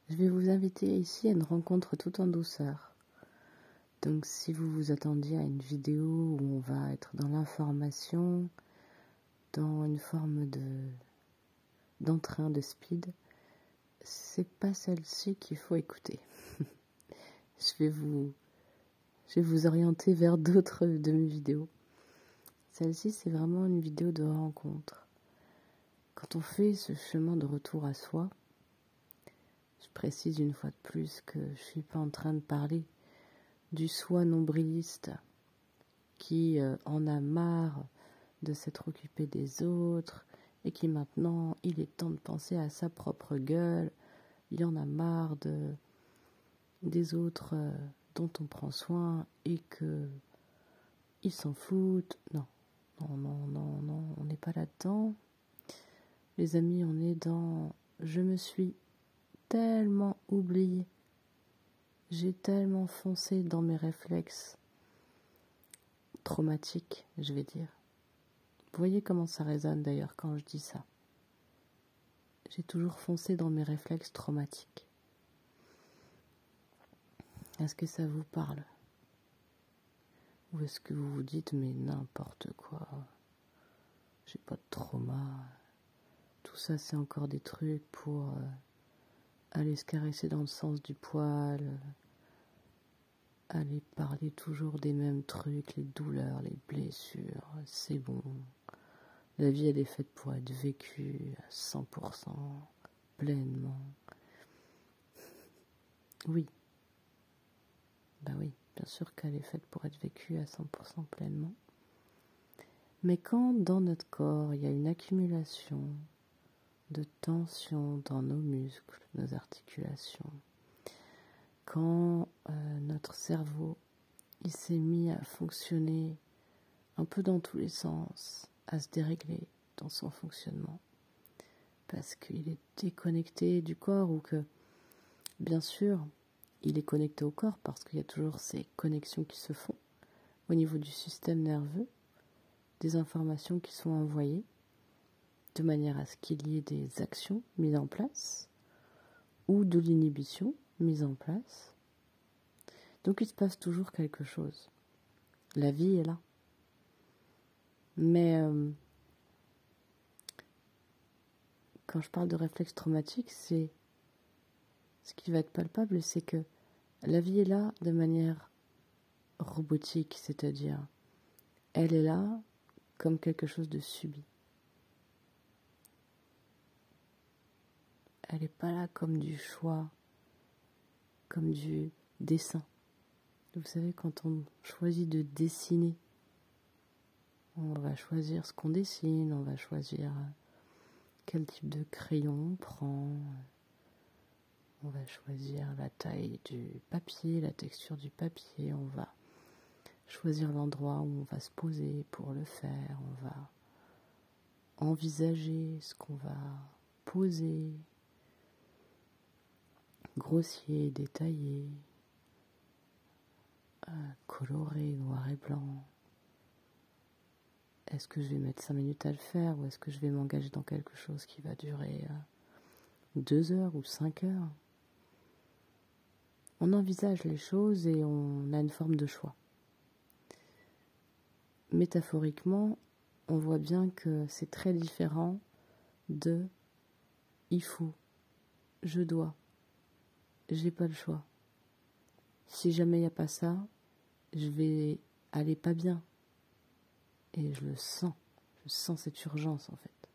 Je vais vous inviter ici à une rencontre tout en douceur. Donc si vous vous attendiez à une vidéo où on va être dans l'information, dans une forme d'entrain de speed, c'est pas celle-ci qu'il faut écouter. Je vais vous orienter vers d'autres de mes vidéos. Celle-ci, c'est vraiment une vidéo de rencontre. Quand on fait ce chemin de retour à soi, je précise une fois de plus que je suis pas en train de parler du soi nombriliste qui en a marre de s'être occupé des autres et qui maintenant, il est temps de penser à sa propre gueule. Il en a marre des autres dont on prend soin et que ils s'en foutent. Non, on n'est pas là-dedans. Les amis, on est dans je me suis tellement oubliée. J'ai tellement foncé dans mes réflexes traumatiques, je vais dire. Vous voyez comment ça résonne d'ailleurs quand je dis ça. J'ai toujours foncé dans mes réflexes traumatiques. Est-ce que ça vous parle? Ou est-ce que vous vous dites mais n'importe quoi, j'ai pas de trauma, tout ça c'est encore des trucs pour aller se caresser dans le sens du poil, aller parler toujours des mêmes trucs, les douleurs, les blessures, c'est bon. La vie elle est faite pour être vécue à 100%, pleinement. Oui. Bah oui, bien sûr qu'elle est faite pour être vécue à 100% pleinement. Mais quand dans notre corps, il y a une accumulation de tension dans nos muscles, nos articulations, quand notre cerveau, il s'est mis à fonctionner un peu dans tous les sens, à se dérégler dans son fonctionnement, parce qu'il est déconnecté du corps ou que, bien sûr, il est connecté au corps parce qu'il y a toujours ces connexions qui se font au niveau du système nerveux, des informations qui sont envoyées de manière à ce qu'il y ait des actions mises en place ou de l'inhibition mise en place. Donc il se passe toujours quelque chose. La vie est là. Mais quand je parle de réflexe traumatique, c'est ce qui va être palpable, c'est que la vie est là de manière robotique, c'est-à-dire elle est là comme quelque chose de subi. Elle n'est pas là comme du choix, comme du dessin. Vous savez, quand on choisit de dessiner, on va choisir ce qu'on dessine, on va choisir quel type de crayon on prend, on va choisir la taille du papier, la texture du papier, on va choisir l'endroit où on va se poser pour le faire, on va envisager ce qu'on va poser, grossier, détaillé, coloré, noir et blanc. Est-ce que je vais mettre 5 minutes à le faire ou est-ce que je vais m'engager dans quelque chose qui va durer 2 heures ou 5 heures? On envisage les choses et on a une forme de choix. Métaphoriquement, on voit bien que c'est très différent de il faut, je dois, j'ai pas le choix. Si jamais il n'y a pas ça, je vais aller pas bien. Et je sens cette urgence en fait.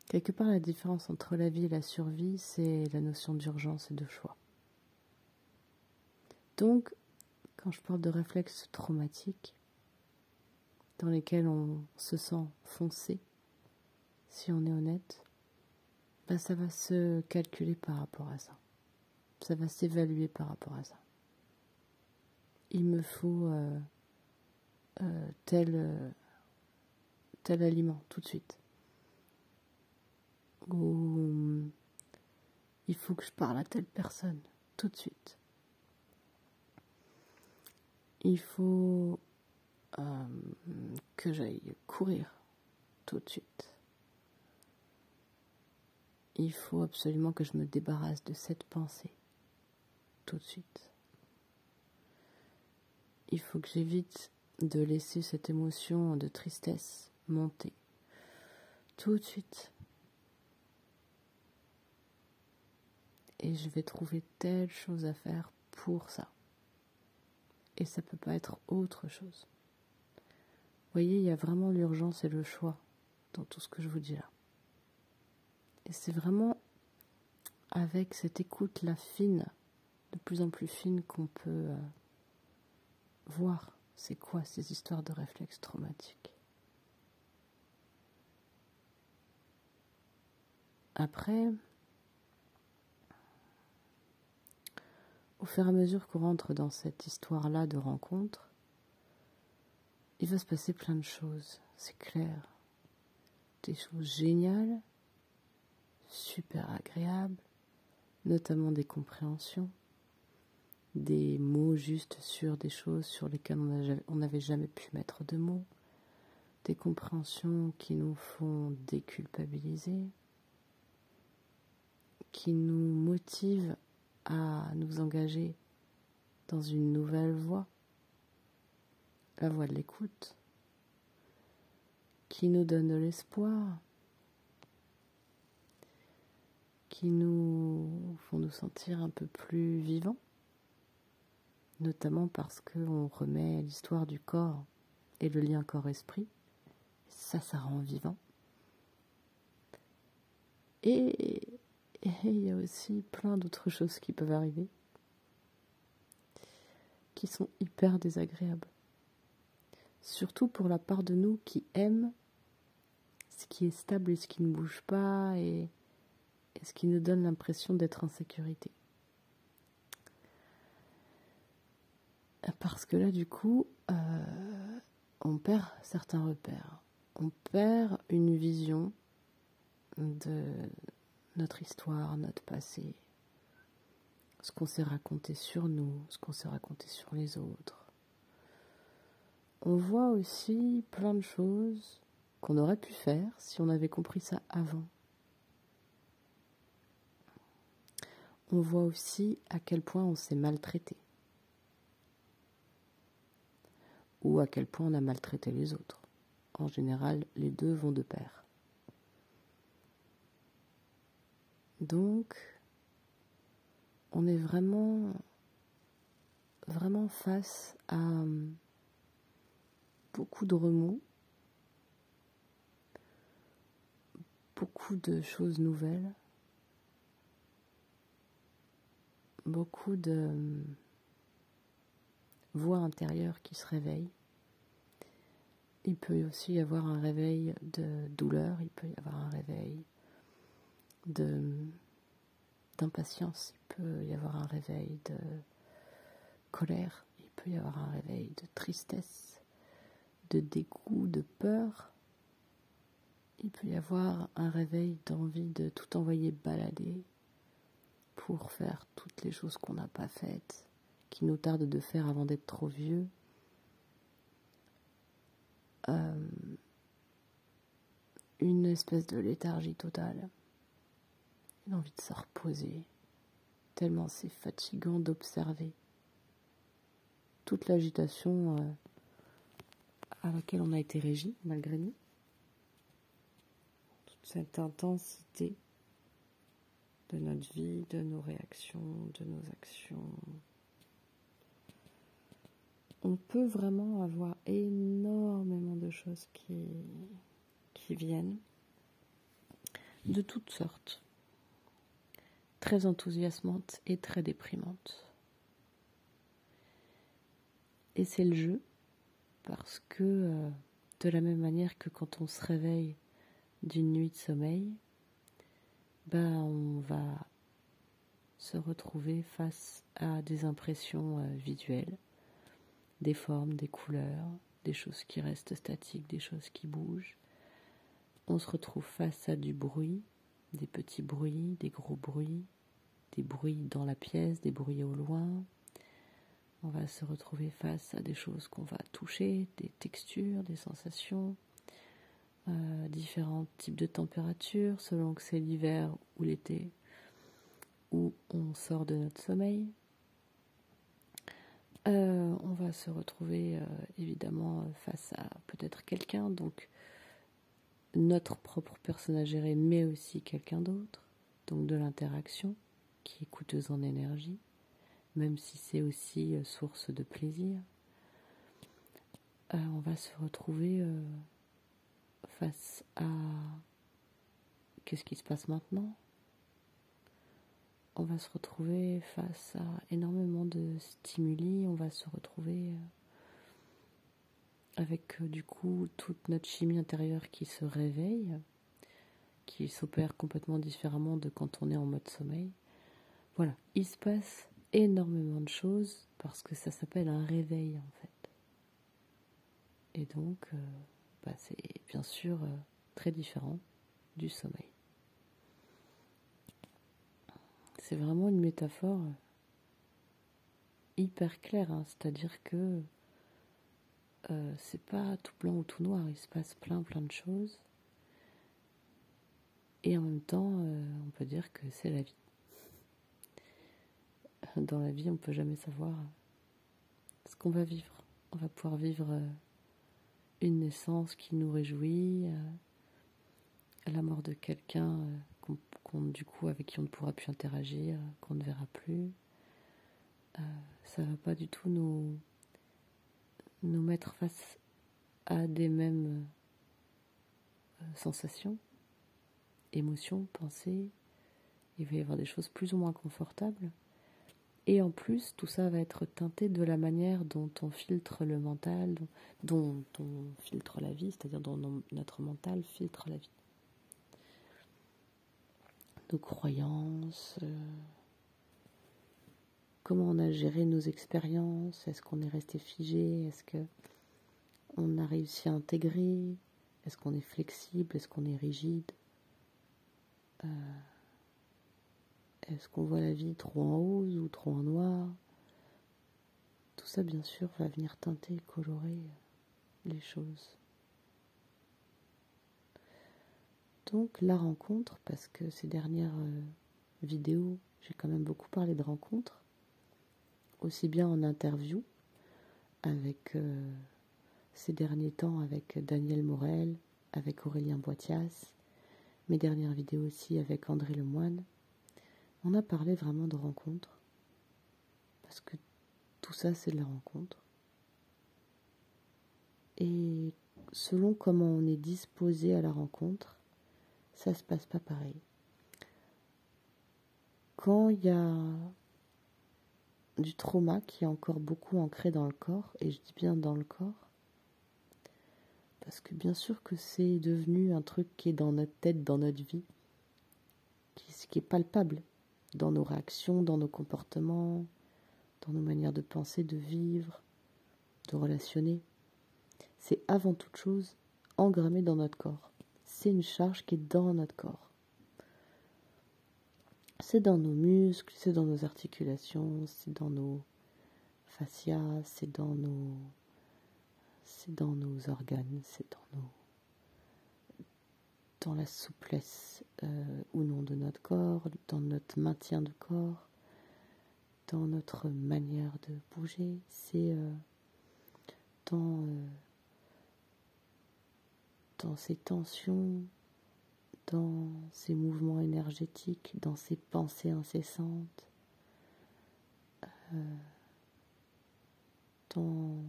Quelque part, la différence entre la vie et la survie, c'est la notion d'urgence et de choix. Donc, quand je parle de réflexes traumatiques, dans lesquels on se sent foncé, si on est honnête, ben ça va se calculer par rapport à ça. Ça va s'évaluer par rapport à ça. Il me faut tel aliment tout de suite. Ou il faut que je parle à telle personne tout de suite. Il faut que j'aille courir tout de suite. il faut absolument que je me débarrasse de cette pensée, tout de suite. Il faut que j'évite de laisser cette émotion de tristesse monter, tout de suite. Et je vais trouver telle chose à faire pour ça. Et ça peut pas être autre chose. Vous voyez, il y a vraiment l'urgence et le choix dans tout ce que je vous dis là. Et c'est vraiment avec cette écoute-là fine, de plus en plus fine, qu'on peut voir c'est quoi ces histoires de réflexes traumatiques. Après, au fur et à mesure qu'on rentre dans cette histoire-là de rencontre, il va se passer plein de choses, c'est clair. Des choses géniales, super agréables, notamment des compréhensions, des mots justes sur des choses sur lesquelles on n'avait jamais pu mettre de mots, des compréhensions qui nous font déculpabiliser, qui nous motivent à nous engager dans une nouvelle voie, la voie de l'écoute, qui nous donne de l'espoir, qui nous font nous sentir un peu plus vivants, notamment parce qu'on remet l'histoire du corps et le lien corps-esprit. Ça rend vivant. Et il y a aussi plein d'autres choses qui peuvent arriver, qui sont hyper désagréables. Surtout pour la part de nous qui aime ce qui est stable et ce qui ne bouge pas et ce qui nous donne l'impression d'être en sécurité. Parce que là, du coup, on perd certains repères. On perd une vision de notre histoire, notre passé, ce qu'on s'est raconté sur nous, ce qu'on s'est raconté sur les autres. On voit aussi plein de choses qu'on aurait pu faire si on avait compris ça avant. On voit aussi à quel point on s'est maltraité. Ou à quel point on a maltraité les autres. En général, les deux vont de pair. Donc, on est vraiment face à beaucoup de remous, beaucoup de choses nouvelles, beaucoup de voix intérieures qui se réveillent. Il peut aussi y avoir un réveil de douleur, il peut y avoir un réveil d'impatience, il peut y avoir un réveil de colère, il peut y avoir un réveil de tristesse, de dégoût, de peur. Il peut y avoir un réveil d'envie de tout envoyer balader pour faire toutes les choses qu'on n'a pas faites, qui nous tarde de faire avant d'être trop vieux. Une espèce de léthargie totale, une envie de se reposer, tellement c'est fatigant d'observer toute l'agitation à laquelle on a été régi, malgré nous, toute cette intensité de notre vie, de nos réactions, de nos actions. On peut vraiment avoir énormément de choses qui viennent de toutes sortes, très enthousiasmantes et très déprimantes. Et c'est le jeu, parce que de la même manière que quand on se réveille d'une nuit de sommeil, on va se retrouver face à des impressions visuelles, des formes, des couleurs, des choses qui restent statiques, des choses qui bougent. On se retrouve face à du bruit, des petits bruits, des gros bruits, des bruits dans la pièce, des bruits au loin. On va se retrouver face à des choses qu'on va toucher, des textures, des sensations. différents types de températures, selon que c'est l'hiver ou l'été, où on sort de notre sommeil. On va se retrouver évidemment face à peut-être quelqu'un, donc notre propre personne à gérer, mais aussi quelqu'un d'autre, donc de l'interaction qui est coûteuse en énergie, même si c'est aussi source de plaisir. On va se retrouver face à qu'est-ce qui se passe maintenant. On va se retrouver face à énormément de stimuli, on va se retrouver avec du coup toute notre chimie intérieure qui se réveille, qui s'opère complètement différemment de quand on est en mode sommeil. Voilà, il se passe énormément de choses parce que ça s'appelle un réveil en fait. Et donc, c'est bien sûr très différent du sommeil. C'est vraiment une métaphore hyper claire, hein, c'est-à-dire que c'est pas tout blanc ou tout noir, il se passe plein de choses. Et en même temps, on peut dire que c'est la vie. Dans la vie, on ne peut jamais savoir ce qu'on va vivre. On va pouvoir vivre une naissance qui nous réjouit, la mort de quelqu'un du coup avec qui on ne pourra plus interagir, qu'on ne verra plus. Ça va pas du tout nous mettre face à des mêmes sensations, émotions, pensées. Il va y avoir des choses plus ou moins confortables. Et en plus, tout ça va être teinté de la manière dont on filtre le mental, dont on filtre la vie, c'est-à-dire dont notre mental filtre la vie. Nos croyances, comment on a géré nos expériences, est-ce qu'on est resté figé, est-ce qu'on a réussi à intégrer, est-ce qu'on est flexible, est-ce qu'on est rigide, est-ce qu'on voit la vie trop en rose ou trop en noir. Tout ça, bien sûr, va venir teinter, colorer les choses. Donc, la rencontre, parce que ces dernières vidéos, j'ai quand même beaucoup parlé de rencontres, aussi bien en interview, avec ces derniers temps avec Daniel Morel, avec Aurélien Boitias, mes dernières vidéos aussi avec André Lemoine. On a parlé vraiment de rencontres, parce que tout ça, c'est de la rencontre. Et selon comment on est disposé à la rencontre, ça se passe pas pareil. Quand il y a du trauma qui est encore beaucoup ancré dans le corps, et je dis bien dans le corps, parce que bien sûr que c'est devenu un truc qui est dans notre tête, dans notre vie, qui est palpable, dans nos réactions, dans nos comportements, dans nos manières de penser, de vivre, de relationner. C'est avant toute chose engrammé dans notre corps. C'est une charge qui est dans notre corps. C'est dans nos muscles, c'est dans nos articulations, c'est dans nos fascias, c'est dans nos organes, c'est dans la souplesse ou non de notre corps, dans notre maintien de corps, dans notre manière de bouger, c'est dans ces tensions, dans ces mouvements énergétiques, dans ces pensées incessantes, dans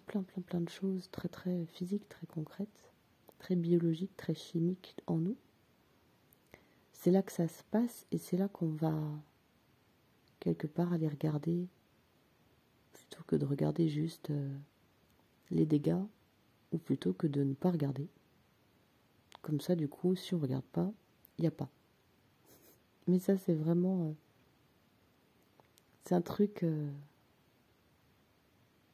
plein de choses très très physiques, très concrètes, très biologiques, très chimiques en nous. C'est là que ça se passe et c'est là qu'on va quelque part aller regarder, plutôt que de regarder juste les dégâts, ou plutôt que de ne pas regarder. Comme ça, du coup, si on ne regarde pas, il n'y a pas. Mais ça, c'est vraiment... c'est un truc...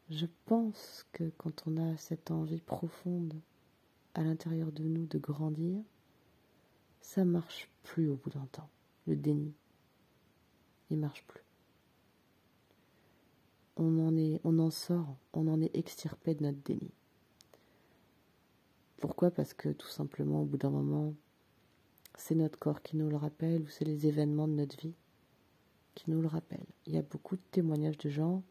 je pense que quand on a cette envie profonde à l'intérieur de nous de grandir, ça marche plus au bout d'un temps. Le déni, il marche plus. On en est extirpé de notre déni. Pourquoi? Parce que tout simplement, au bout d'un moment, c'est notre corps qui nous le rappelle, ou c'est les événements de notre vie qui nous le rappellent. Il y a beaucoup de témoignages de gens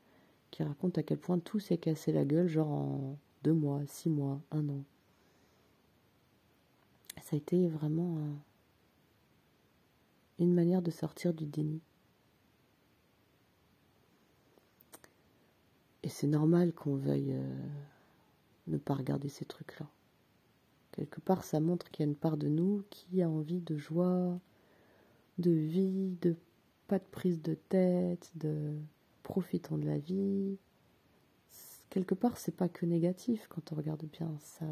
qui racontent à quel point tout s'est cassé la gueule, genre en 2 mois, 6 mois, 1 an. Ça a été vraiment une manière de sortir du déni. Et c'est normal qu'on veuille ne pas regarder ces trucs-là. Quelque part, ça montre qu'il y a une part de nous qui a envie de joie, de vie, de pas de prise de tête, de profitons de la vie. Quelque part, c'est pas que négatif quand on regarde bien. Ça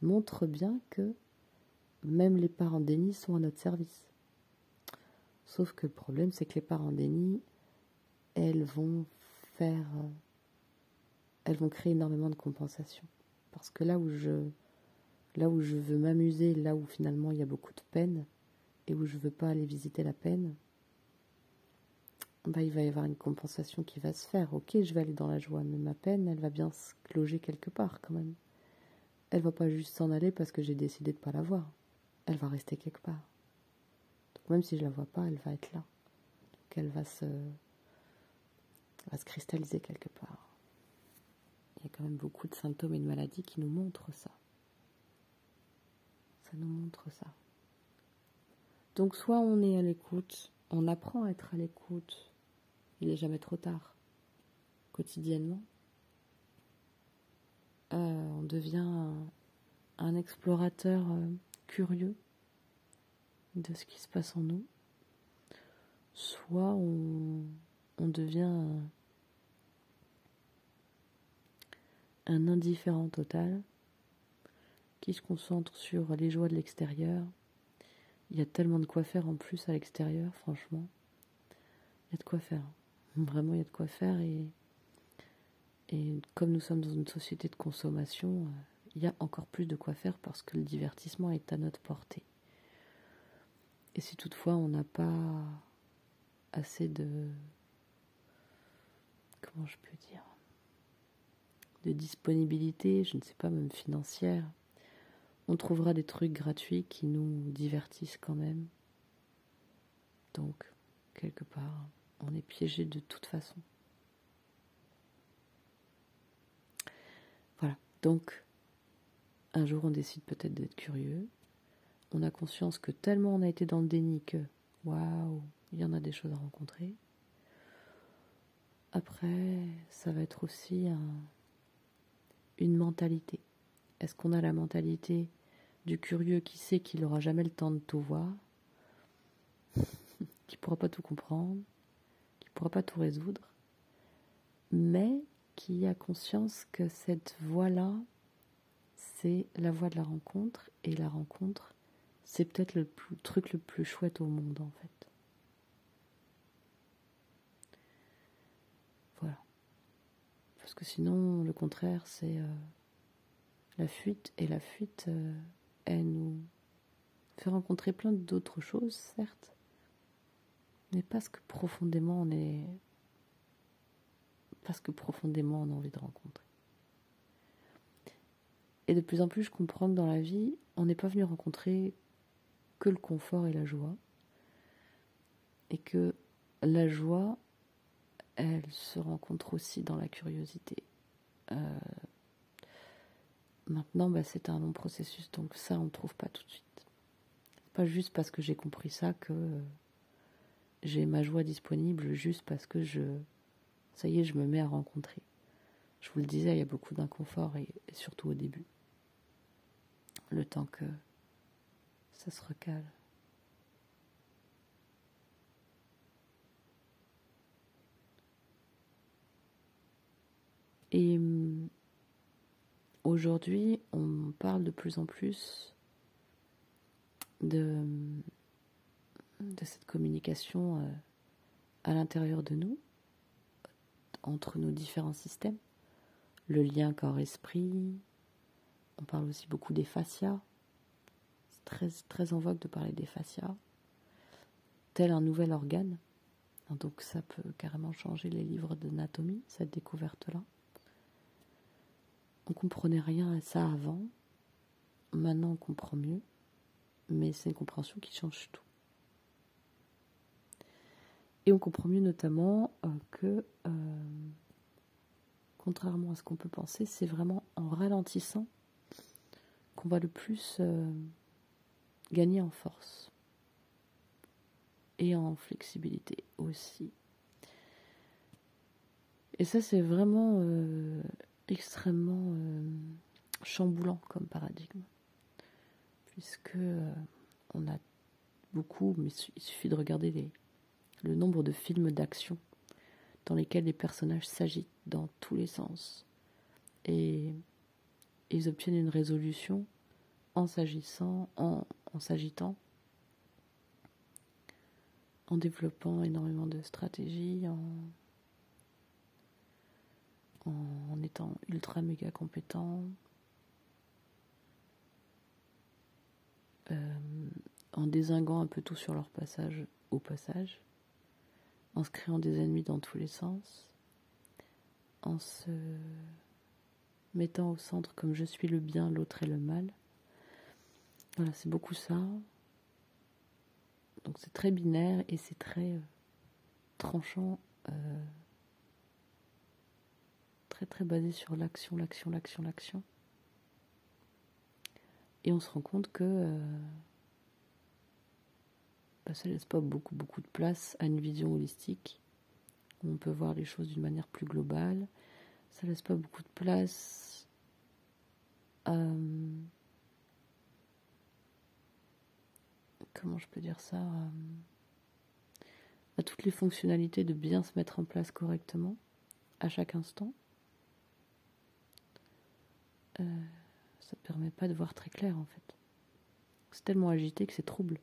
montre bien que même les parts en déni sont à notre service. Sauf que le problème, c'est que les parts en déni, elles vont créer énormément de compensation. Parce que là où je veux m'amuser, là où finalement il y a beaucoup de peine, et où je veux pas aller visiter la peine, bah, il va y avoir une compensation qui va se faire. Ok, je vais aller dans la joie, mais ma peine, elle va bien se loger quelque part quand même. Elle va pas juste s'en aller parce que j'ai décidé de pas la voir. Elle va rester quelque part. Donc même si je la vois pas, elle va être là. Donc elle va se cristalliser quelque part. Il y a quand même beaucoup de symptômes et de maladies qui nous montrent ça. Ça nous montre ça. Donc soit on est à l'écoute, on apprend à être à l'écoute, il n'est jamais trop tard, quotidiennement. On devient un explorateur curieux de ce qui se passe en nous. Soit on devient un indifférent total qui se concentre sur les joies de l'extérieur. Il y a tellement de quoi faire en plus à l'extérieur, franchement. Il y a de quoi faire. Vraiment, il y a de quoi faire. Et comme nous sommes dans une société de consommation, il y a encore plus de quoi faire parce que le divertissement est à notre portée. Et si toutefois on n'a pas assez de... Comment je peux dire? De disponibilité, je ne sais pas, même financière, on trouvera des trucs gratuits qui nous divertissent quand même. Donc, quelque part, on est piégé de toute façon. Voilà. Donc, un jour, on décide peut-être d'être curieux. On a conscience que tellement on a été dans le déni que, waouh, il y en a des choses à rencontrer. Après, ça va être aussi une mentalité. Est-ce qu'on a la mentalité du curieux qui sait qu'il n'aura jamais le temps de tout voir, qui ne pourra pas tout comprendre, qui ne pourra pas tout résoudre, mais qui a conscience que cette voie-là, c'est la voie de la rencontre, et la rencontre, c'est peut-être le truc le plus chouette au monde, en fait. Voilà. Parce que sinon, le contraire, c'est la fuite, et la fuite, elle nous fait rencontrer plein d'autres choses, certes, mais parce que profondément on a envie de rencontrer. Et de plus en plus, je comprends que dans la vie, on n'est pas venu rencontrer que le confort et la joie, et que la joie, elle se rencontre aussi dans la curiosité. Maintenant, c'est un long processus, donc ça, on ne trouve pas tout de suite. Pas juste parce que j'ai compris ça que j'ai ma joie disponible, juste parce que ça y est, je me mets à rencontrer. Je vous le disais, il y a beaucoup d'inconfort, et surtout au début. Le temps que ça se recale. Et aujourd'hui, on parle de plus en plus de cette communication à l'intérieur de nous, entre nos différents systèmes, le lien corps-esprit. On parle aussi beaucoup des fascias. C'est très, très en vogue de parler des fascias, tel un nouvel organe. Donc ça peut carrément changer les livres d'anatomie, cette découverte-là. On ne comprenait rien à ça avant. maintenant on comprend mieux, mais c'est une compréhension qui change tout. Et on comprend mieux notamment que, contrairement à ce qu'on peut penser, c'est vraiment en ralentissant qu'on va le plus gagner en force et en flexibilité aussi. Et ça, c'est vraiment extrêmement chamboulant comme paradigme, puisque on a beaucoup, mais il suffit de regarder le nombre de films d'action dans lesquels les personnages s'agitent dans tous les sens et ils obtiennent une résolution en s'agitant, en développant énormément de stratégies, en étant ultra méga compétent, en dézinguant un peu tout sur leur passage au passage, en se créant des ennemis dans tous les sens, en se mettant au centre comme je suis le bien, l'autre est le mal. Voilà, c'est beaucoup ça. Donc c'est très binaire et c'est très tranchant, très très basé sur l'action. Et on se rend compte que ça laisse pas beaucoup de place à une vision holistique, où on peut voir les choses d'une manière plus globale. Ça laisse pas beaucoup de place à... Comment je peux dire ça, à toutes les fonctionnalités de bien se mettre en place correctement à chaque instant. Ça ne permet pas de voir très clair en fait. C'est tellement agité que c'est trouble.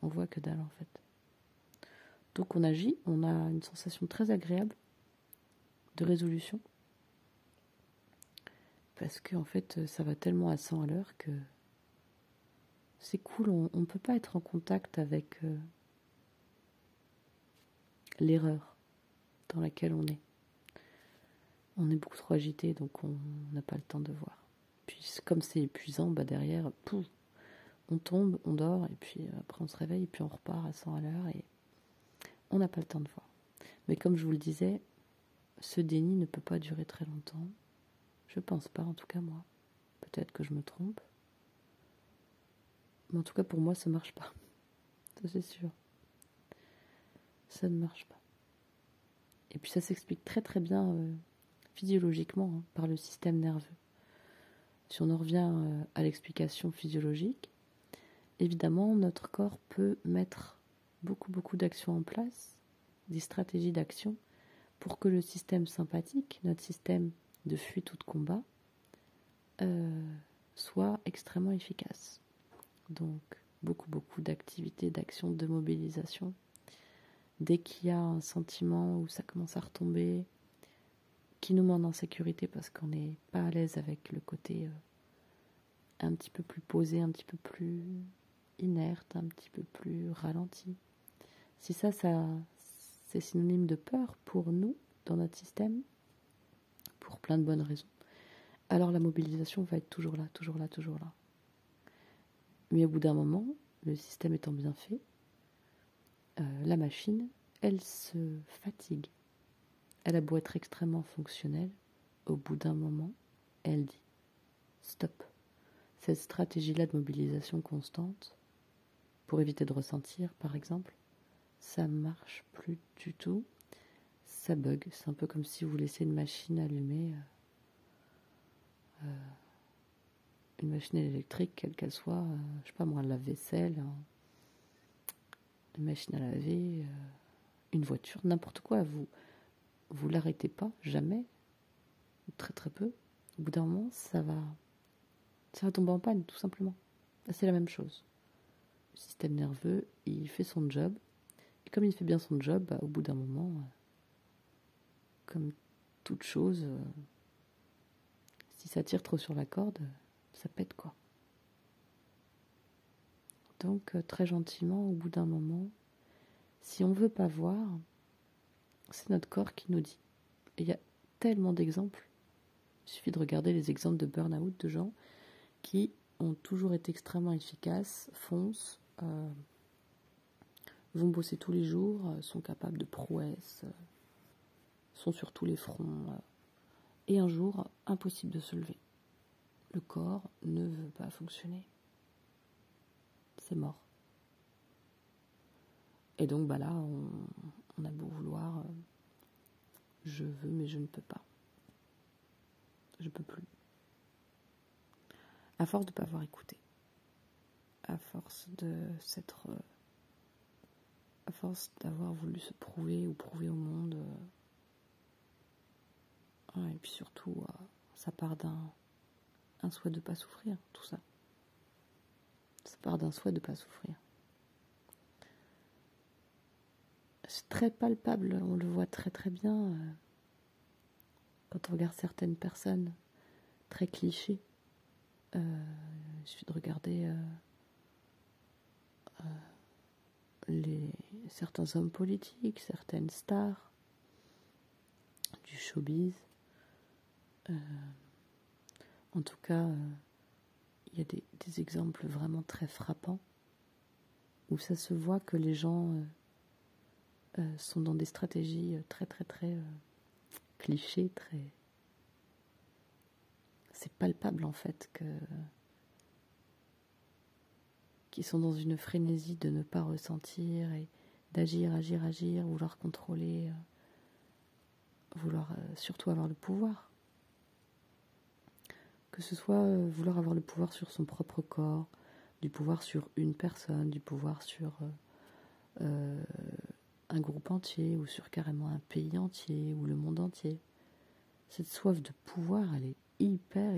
On voit que dalle en fait. Donc on agit, on a une sensation très agréable de résolution, parce que en fait ça va tellement à 100 à l'heure que c'est cool. On ne peut pas être en contact avec l'erreur dans laquelle on est. On est beaucoup trop agité, donc on n'a pas le temps de voir. Puis comme c'est épuisant, derrière, pouf, on tombe, on dort, et puis après on se réveille, et puis on repart à 100 à l'heure, et on n'a pas le temps de voir. Mais comme je vous le disais, ce déni ne peut pas durer très longtemps. Je pense pas, en tout cas moi. Peut-être que je me trompe. Mais en tout cas pour moi, ça marche pas. Ça c'est sûr. Ça ne marche pas. Et puis ça s'explique très très bien physiologiquement, par le système nerveux. Si on en revient à l'explication physiologique, évidemment notre corps peut mettre beaucoup d'actions en place, des stratégies d'action, pour que le système sympathique, notre système de fuite ou de combat, soit extrêmement efficace. Donc beaucoup d'activités, d'actions, de mobilisation. Dès qu'il y a un sentiment où ça commence à retomber, qui nous met en sécurité parce qu'on n'est pas à l'aise avec le côté un petit peu plus posé, un petit peu plus inerte, un petit peu plus ralenti. Si ça c'est synonyme de peur pour nous, dans notre système, pour plein de bonnes raisons, alors la mobilisation va être toujours là. Mais au bout d'un moment, le système étant bien fait, la machine, elle se fatigue. Elle a beau être extrêmement fonctionnelle, au bout d'un moment, elle dit stop. Cette stratégie-là de mobilisation constante, pour éviter de ressentir, par exemple, ça marche plus du tout. Ça bug. C'est un peu comme si vous laissez une machine allumée, une machine électrique, quelle qu'elle soit, je sais pas moi, un lave-vaisselle, une machine à laver, une voiture, n'importe quoi. Vous l'arrêtez pas, jamais, très très peu. Au bout d'un moment, ça va tomber en panne, tout simplement. C'est la même chose. Le système nerveux, il fait son job. Et comme il fait bien son job, au bout d'un moment, comme toute chose, si ça tire trop sur la corde, ça pète quoi. Donc très gentiment, au bout d'un moment, si on veut pas voir, c'est notre corps qui nous dit. Et il y a tellement d'exemples. Il suffit de regarder les exemples de burn-out de gens qui ont toujours été extrêmement efficaces, foncent, vont bosser tous les jours, sont capables de prouesses, sont sur tous les fronts. Et un jour, impossible de se lever. Le corps ne veut pas fonctionner. C'est mort. Et donc là, on a beau vouloir, je veux mais je ne peux pas. Je peux plus. À force de ne pas avoir écouté. À force d'avoir voulu se prouver ou prouver au monde. Et puis surtout, ça part d'un souhait de ne pas souffrir, tout ça. Ça part d'un souhait de ne pas souffrir. C'est très palpable, on le voit très très bien quand on regarde certaines personnes très clichés. Il suffit de regarder certains hommes politiques, certaines stars du showbiz. En tout cas, il y a des exemples vraiment très frappants où ça se voit que les gens sont dans des stratégies très très très clichés, très... C'est palpable en fait qu'ils sont dans une frénésie de ne pas ressentir et d'agir, vouloir contrôler, vouloir surtout avoir le pouvoir. Que ce soit vouloir avoir le pouvoir sur son propre corps, du pouvoir sur une personne, du pouvoir sur un groupe entier ou sur carrément un pays entier ou le monde entier. Cette soif de pouvoir, elle est hyper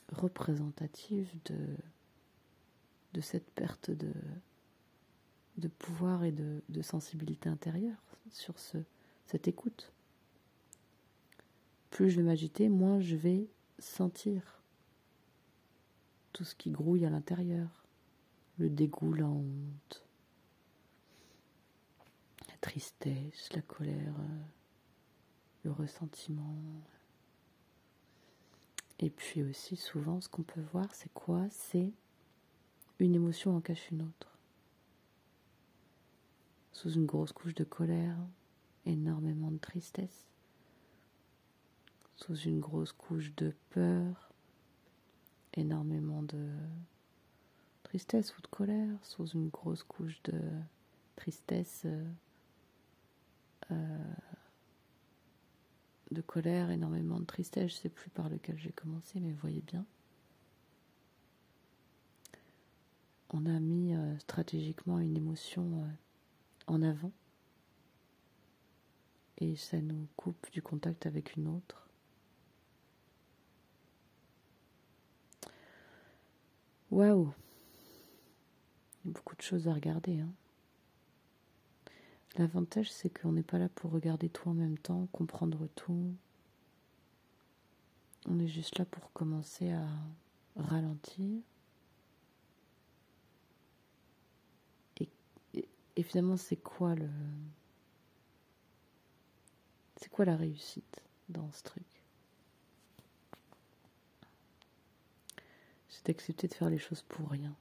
représentative de cette perte de pouvoir et de sensibilité intérieure sur cette écoute. Plus je vais m'agiter, moins je vais sentir tout ce qui grouille à l'intérieur. Le dégoût, la honte, la tristesse, la colère, le ressentiment. Et puis aussi, souvent, ce qu'on peut voir, c'est quoi? C'est une émotion en cache une autre. Sous une grosse couche de colère, énormément de tristesse. Sous une grosse couche de peur, énormément de tristesse ou de colère. Sous une grosse couche de tristesse, de colère, énormément de tristesse. Je ne sais plus par lequel j'ai commencé, mais vous voyez bien. On a mis stratégiquement une émotion en avant et ça nous coupe du contact avec une autre. Waouh! Il y a beaucoup de choses à regarder. L'avantage, c'est qu'on n'est pas là pour regarder tout en même temps, comprendre tout. On est juste là pour commencer à ralentir. Et finalement, c'est quoi la réussite dans ce truc? C'est d'accepter de faire les choses pour rien.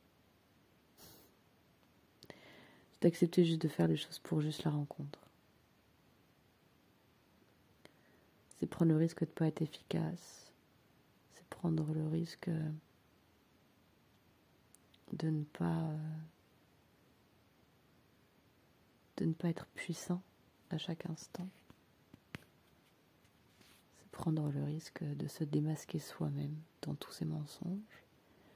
C'est d'accepter juste de faire les choses pour juste la rencontre. C'est prendre le risque de ne pas être efficace. C'est prendre le risque de ne pas être puissant à chaque instant. C'est prendre le risque de se démasquer soi-même dans tous ces mensonges.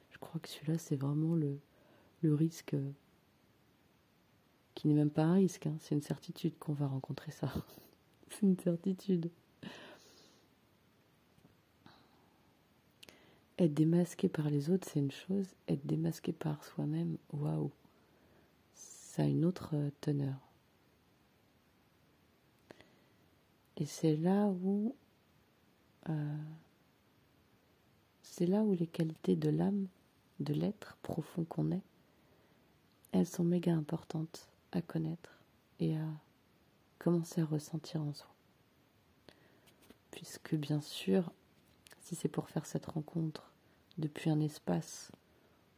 Je crois que celui-là, c'est vraiment le risque qui n'est même pas un risque, c'est une certitude qu'on va rencontrer ça. C'est une certitude. Être démasqué par les autres, c'est une chose. Être démasqué par soi-même, waouh, ça a une autre teneur. Et c'est là où les qualités de l'âme, de l'être profond qu'on est, elles sont méga importantes à connaître et à commencer à ressentir en soi. Puisque bien sûr, Si c'est pour faire cette rencontre depuis un espace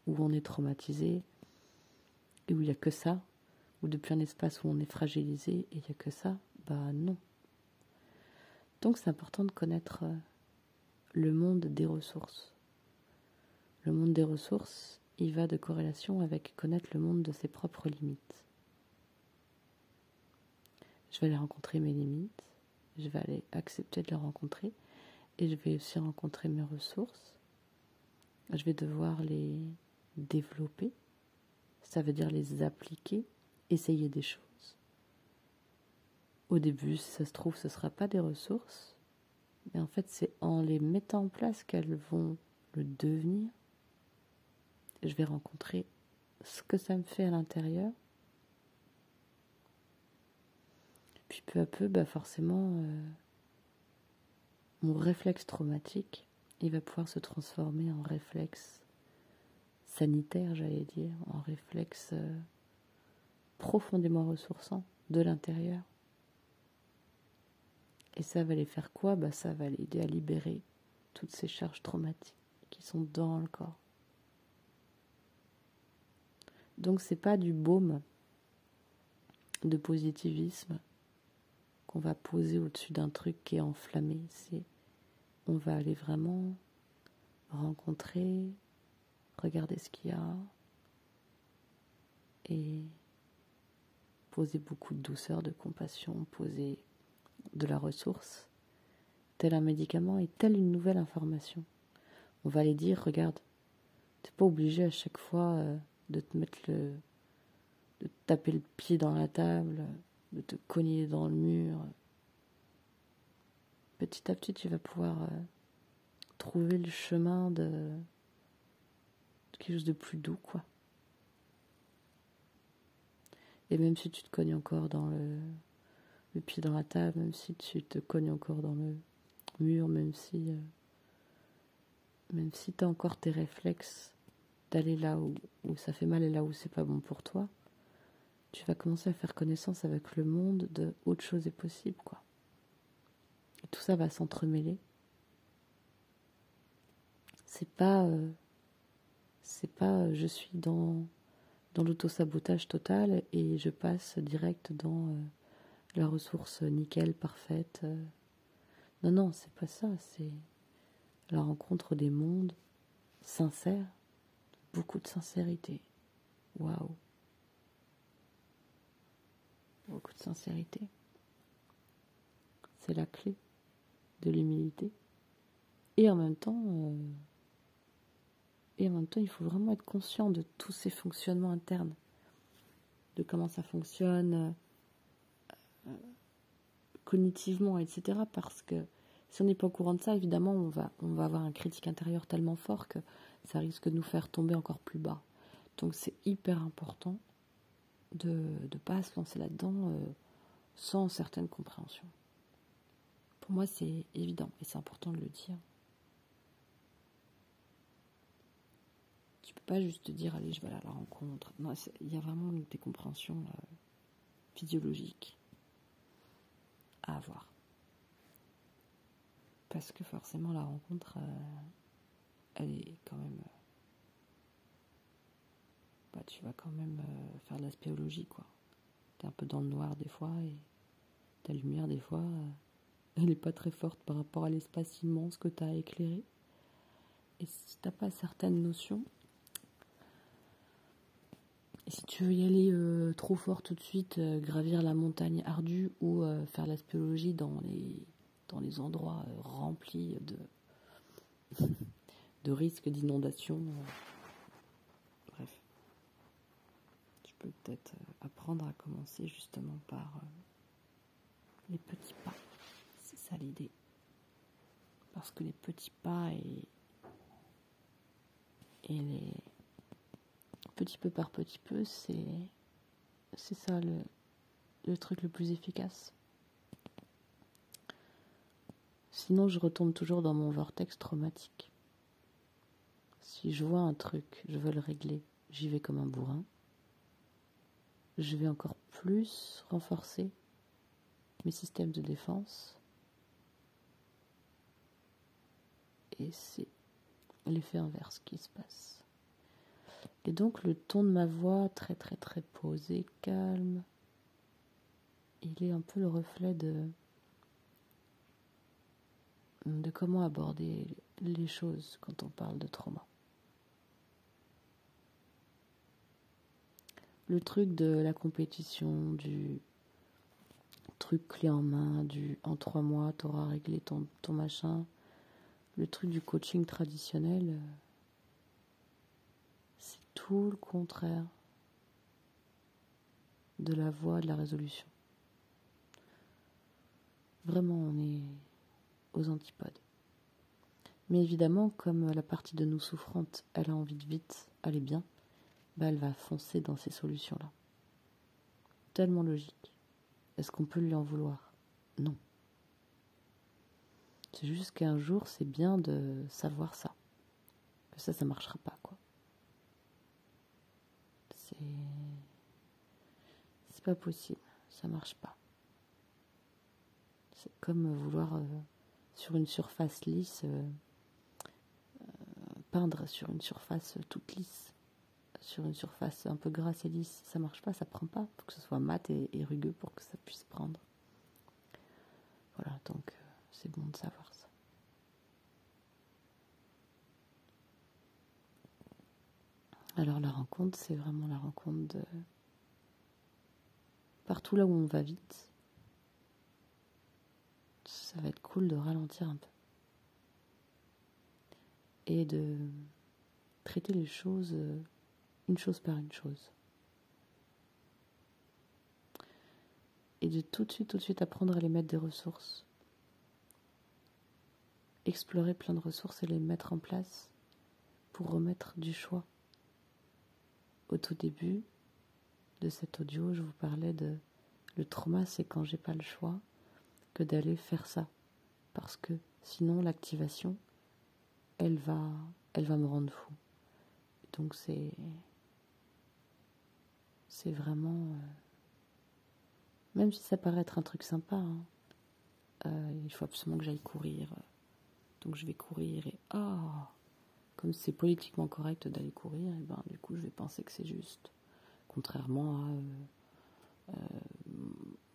où on est traumatisé et où il n'y a que ça, ou depuis un espace où on est fragilisé et il n'y a que ça, bah non. Donc c'est important de connaître le monde des ressources. Le monde des ressources, il va de corrélation avec connaître le monde de ses propres limites. Je vais aller rencontrer mes limites, je vais aller accepter de les rencontrer et je vais aussi rencontrer mes ressources. Je vais devoir les développer, ça veut dire les appliquer, essayer des choses. Au début, si ça se trouve, ce ne sera pas des ressources, mais en fait, c'est en les mettant en place qu'elles vont le devenir. Je vais rencontrer ce que ça me fait à l'intérieur. Puis peu à peu, forcément, mon réflexe traumatique, il va pouvoir se transformer en réflexe sanitaire, j'allais dire, en réflexe profondément ressourçant de l'intérieur. Et ça va les faire quoi? Ça va l'aider à libérer toutes ces charges traumatiques qui sont dans le corps. Donc c'est pas du baume de positivisme qu'on va poser au-dessus d'un truc qui est enflammé. On va aller vraiment rencontrer, regarder ce qu'il y a et poser beaucoup de douceur, de compassion, poser de la ressource, tel un médicament et telle une nouvelle information. On va aller dire, regarde, t'es pas obligé à chaque fois de te de te taper le pied dans la table, de te cogner dans le mur. Petit à petit, tu vas pouvoir trouver le chemin de quelque chose de plus doux, quoi. Et même si tu te cognes encore dans le pied dans la table, même si tu te cognes encore dans le mur, même si tu as encore tes réflexes d'aller là où ça fait mal et là où c'est pas bon pour toi, tu vas commencer à faire connaissance avec le monde de autre chose est possible, quoi. Et tout ça va s'entremêler. C'est pas je suis dans l'auto-sabotage total et je passe direct dans la ressource nickel, parfaite. Non, c'est pas ça. C'est la rencontre des mondes sincères, beaucoup de sincérité. Waouh! Beaucoup de sincérité. C'est la clé de l'humilité. Et en même temps, il faut vraiment être conscient de tous ces fonctionnements internes, de comment ça fonctionne cognitivement, etc. Parce que si on n'est pas au courant de ça, évidemment, on va avoir un critique intérieur tellement fort que ça risque de nous faire tomber encore plus bas. Donc c'est hyper important de ne pas se lancer là-dedans sans certaine compréhension. Pour moi, c'est évident et c'est important de le dire. Tu peux pas juste te dire, allez, je vais aller à la rencontre. Non, il y a vraiment des compréhensions physiologiques à avoir. Parce que forcément, la rencontre, elle est quand même... tu vas quand même faire de la spéologie, quoi. T'es un peu dans le noir des fois et ta lumière, des fois, elle n'est pas très forte par rapport à l'espace immense que tu as éclairé. Et si t'as pas certaines notions, et si tu veux y aller trop fort tout de suite, gravir la montagne ardue ou faire la spéologie dans les endroits remplis de risques d'inondation, bref, tu peux peut-être apprendre à commencer justement par les petits pas. C'est ça l'idée. Parce que les petits pas et les petit peu par petit peu, c'est ça le truc le plus efficace. Sinon, je retombe toujours dans mon vortex traumatique. Si je vois un truc, je veux le régler, j'y vais comme un bourrin. Je vais encore plus renforcer mes systèmes de défense. et c'est l'effet inverse qui se passe. Et donc le ton de ma voix, très très très posé, calme, il est un peu le reflet de comment aborder les choses quand on parle de trauma. Le truc de la compétition, du truc clé en main, du en 3 mois t'auras réglé ton machin, le truc du coaching traditionnel, c'est tout le contraire de la voie de la résolution. Vraiment, on est aux antipodes. Mais évidemment, comme la partie de nous souffrante, elle a envie de vite aller bien, elle va foncer dans ces solutions-là. Tellement logique. Est-ce qu'on peut lui en vouloir? Non. C'est juste qu'un jour, c'est bien de savoir ça. Que ça marchera pas, quoi. C'est pas possible, ça marche pas. C'est comme vouloir, sur une surface lisse, peindre sur une surface toute lisse. Sur une surface un peu grasse et lisse, ça marche pas, ça prend pas. Il faut que ce soit mat et rugueux pour que ça puisse prendre. Voilà, donc c'est bon de savoir ça. Alors la rencontre, c'est vraiment la rencontre de partout là où on va vite. Ça va être cool de ralentir un peu. Et de traiter les choses une chose par une chose. Et de tout de suite apprendre à les mettre des ressources. Explorer plein de ressources et les mettre en place pour remettre du choix. Au tout début de cet audio, je vous parlais de le trauma, c'est quand j'ai pas le choix que d'aller faire ça. Parce que sinon l'activation, elle va me rendre fou. Donc c'est vraiment... même si ça paraît être un truc sympa, il faut absolument que j'aille courir. Donc je vais courir et comme c'est politiquement correct d'aller courir, et du coup je vais penser que c'est juste. Contrairement à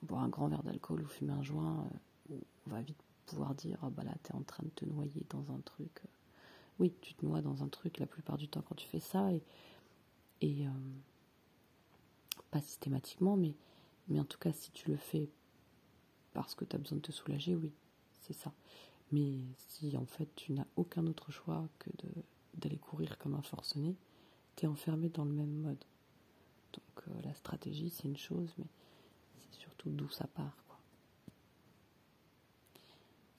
boire un grand verre d'alcool ou fumer un joint, où on va vite pouvoir dire là t'es en train de te noyer dans un truc. Oui, tu te noies dans un truc la plupart du temps quand tu fais ça, et pas systématiquement, mais en tout cas si tu le fais parce que tu as besoin de te soulager, oui, c'est ça. Mais si en fait tu n'as aucun autre choix que d'aller courir comme un forcené, tu es enfermé dans le même mode. Donc la stratégie c'est une chose, mais c'est surtout d'où ça part, quoi.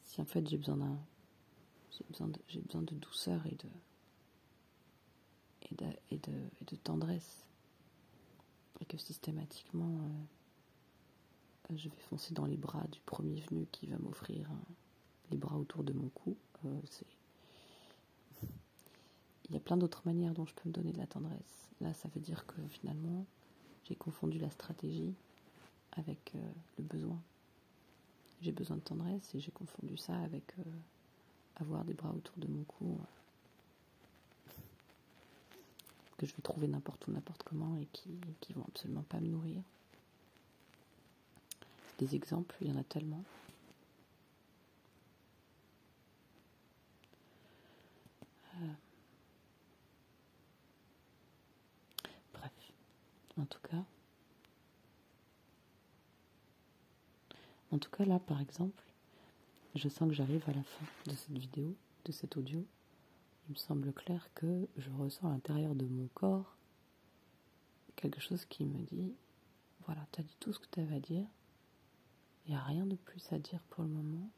Si en fait j'ai besoin de douceur et de tendresse, et que systématiquement je vais foncer dans les bras du premier venu qui va m'offrir les bras autour de mon cou, il y a plein d'autres manières dont je peux me donner de la tendresse. Là, ça veut dire que finalement, j'ai confondu la stratégie avec le besoin. J'ai besoin de tendresse et j'ai confondu ça avec avoir des bras autour de mon cou que je vais trouver n'importe où, n'importe comment et qui vont absolument pas me nourrir. Des exemples, il y en a tellement. Bref, en tout cas là par exemple, je sens que j'arrive à la fin de cette vidéo, de cet audio. Il me semble clair que je ressens à l'intérieur de mon corps quelque chose qui me dit, voilà, tu as dit tout ce que tu avais à dire, il n'y a rien de plus à dire pour le moment,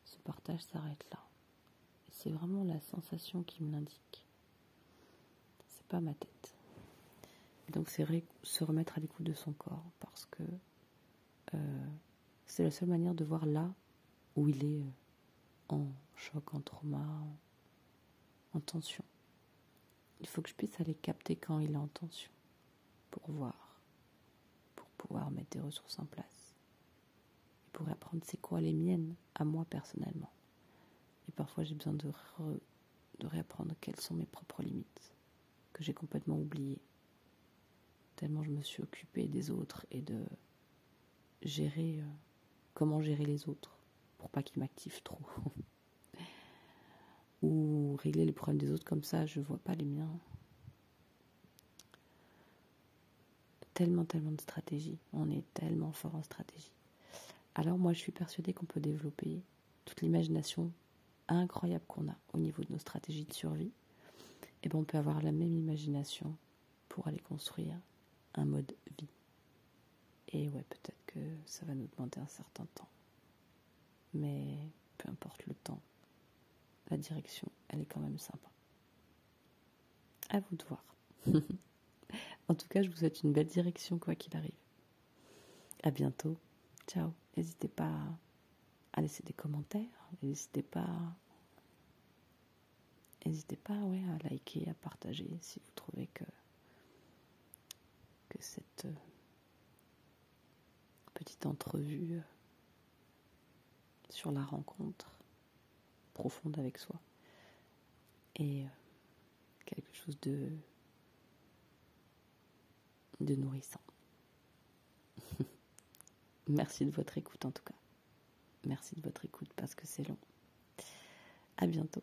ce partage s'arrête là. Et c'est vraiment la sensation qui me l'indique, c'est pas ma tête. Et donc c'est se remettre à l'écoute de son corps, parce que c'est la seule manière de voir là où il est en choc, en trauma, en tension. Il faut que je puisse aller capter quand il est en tension pour voir, pour pouvoir mettre des ressources en place et pour apprendre c'est quoi les miennes à moi personnellement et parfois j'ai besoin de réapprendre quelles sont mes propres limites, que j'ai complètement oubliées, tellement je me suis occupée des autres et de gérer comment gérer les autres pour pas qu'ils m'activent trop. Ou régler les problèmes des autres comme ça, je vois pas les miens. Tellement de stratégie. On est tellement fort en stratégie. Alors moi, je suis persuadée qu'on peut développer toute l'imagination incroyable qu'on a au niveau de nos stratégies de survie. Et bien, on peut avoir la même imagination pour aller construire un mode vie. Et ouais, peut-être que ça va nous demander un certain temps. Mais peu importe le temps, la direction, elle est quand même sympa. À vous de voir. En tout cas, je vous souhaite une belle direction, quoi qu'il arrive. À bientôt. Ciao. N'hésitez pas à laisser des commentaires. N'hésitez pas à liker, à partager si vous trouvez que cette petite entrevue sur la rencontre profonde avec soi est quelque chose de nourrissant. Merci de votre écoute en tout cas. Merci de votre écoute parce que c'est long. À bientôt.